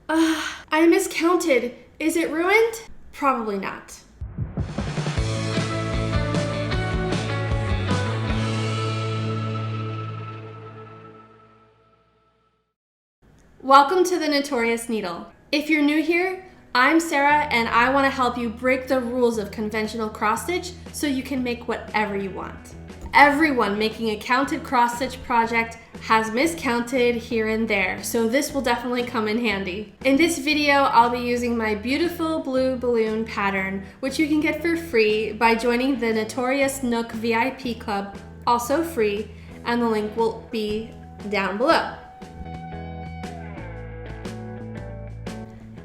I miscounted. Is it ruined? Probably not. Welcome to the Notorious Needle. If you're new here, I'm Sarah and I want to help you break the rules of conventional cross stitch so you can make whatever you want. Everyone making a counted cross stitch project has miscounted here and there, so this will definitely come in handy. In this video, I'll be using my beautiful blue balloon pattern, which you can get for free by joining the Notorious Nook VIP Club, also free, and the link will be down below.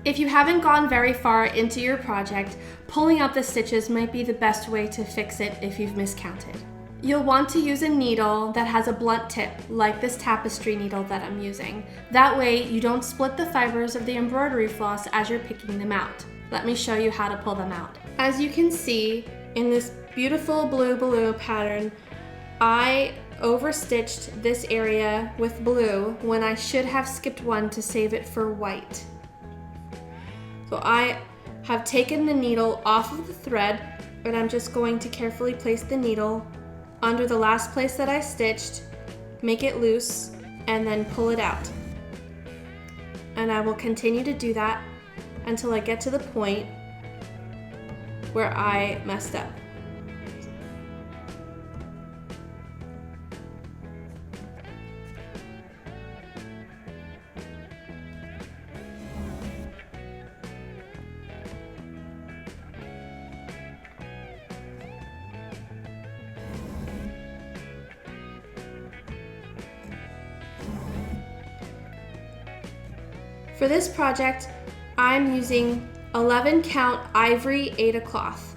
If you haven't gone very far into your project, pulling out the stitches might be the best way to fix it if you've miscounted. You'll want to use a needle that has a blunt tip, like this tapestry needle that I'm using. That way, you don't split the fibers of the embroidery floss as you're picking them out. Let me show you how to pull them out. As you can see, in this beautiful blue balloon pattern, I overstitched this area with blue when I should have skipped one to save it for white. So I have taken the needle off of the thread, and I'm just going to carefully place the needle under the last place that I stitched, make it loose, and then pull it out. And I will continue to do that until I get to the point where I messed up. For this project, I'm using 11 count Ivory Aida cloth.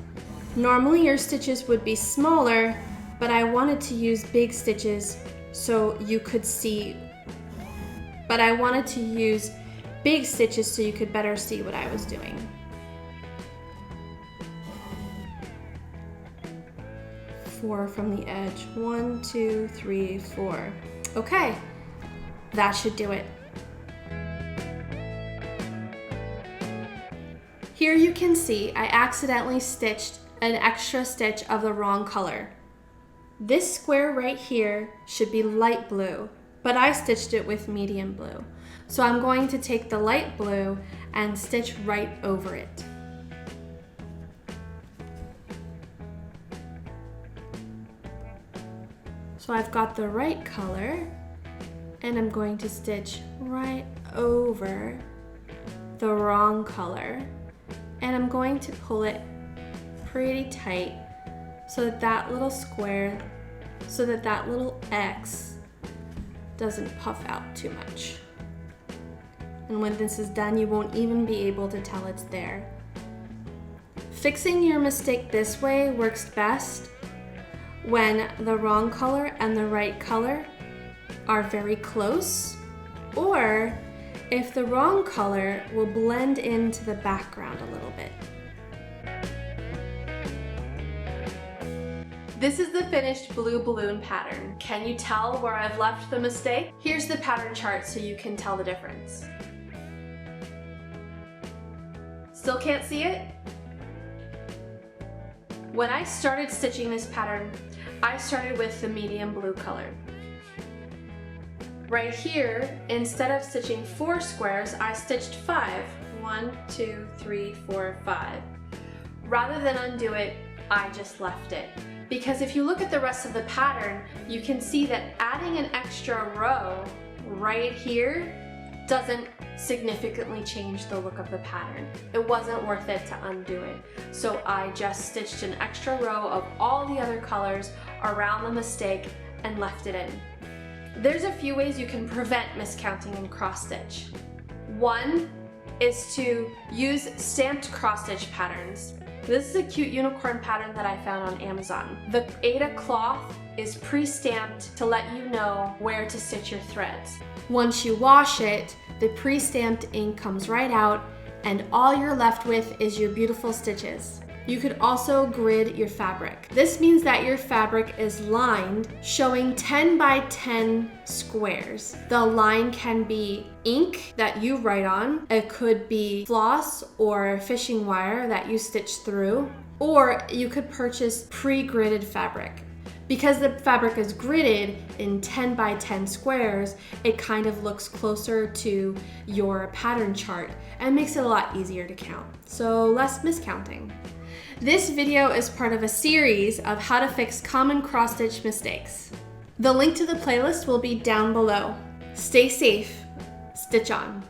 Normally your stitches would be smaller, but I wanted to use big stitches so you could see, so you could better see what I was doing. Four from the edge. 1, 2, 3, 4. Okay, that should do it. Here you can see I accidentally stitched an extra stitch of the wrong color. This square right here should be light blue, but I stitched it with medium blue. So I'm going to take the light blue and stitch right over it. So I've got the right color, and I'm going to stitch right over the wrong color. And I'm going to pull it pretty tight so that that little X doesn't puff out too much. And when this is done, you won't even be able to tell it's there. Fixing your mistake this way works best when the wrong color and the right color are very close, or if the wrong color will blend into the background a little bit. This is the finished blue balloon pattern. Can you tell where I've left the mistake? Here's the pattern chart so you can tell the difference. Still can't see it? When I started stitching this pattern, I started with the medium blue color. Right here, instead of stitching 4 squares, I stitched 5. 1, 2, 3, 4, 5. Rather than undo it, I just left it. Because if you look at the rest of the pattern, you can see that adding an extra row right here doesn't significantly change the look of the pattern. It wasn't worth it to undo it. So I just stitched an extra row of all the other colors around the mistake and left it in. There's a few ways you can prevent miscounting in cross stitch. One is to use stamped cross stitch patterns. This is a cute unicorn pattern that I found on Amazon. The Aida cloth is pre-stamped to let you know where to stitch your threads. Once you wash it, the pre-stamped ink comes right out, and all you're left with is your beautiful stitches. You could also grid your fabric. This means that your fabric is lined, showing 10 by 10 squares. The line can be ink that you write on. It could be floss or fishing wire that you stitch through, or you could purchase pre-gridded fabric. Because the fabric is gridded in 10 by 10 squares, it kind of looks closer to your pattern chart and makes it a lot easier to count. So less miscounting. This video is part of a series of how to fix common cross-stitch mistakes. The link to the playlist will be down below. Stay safe, stitch on.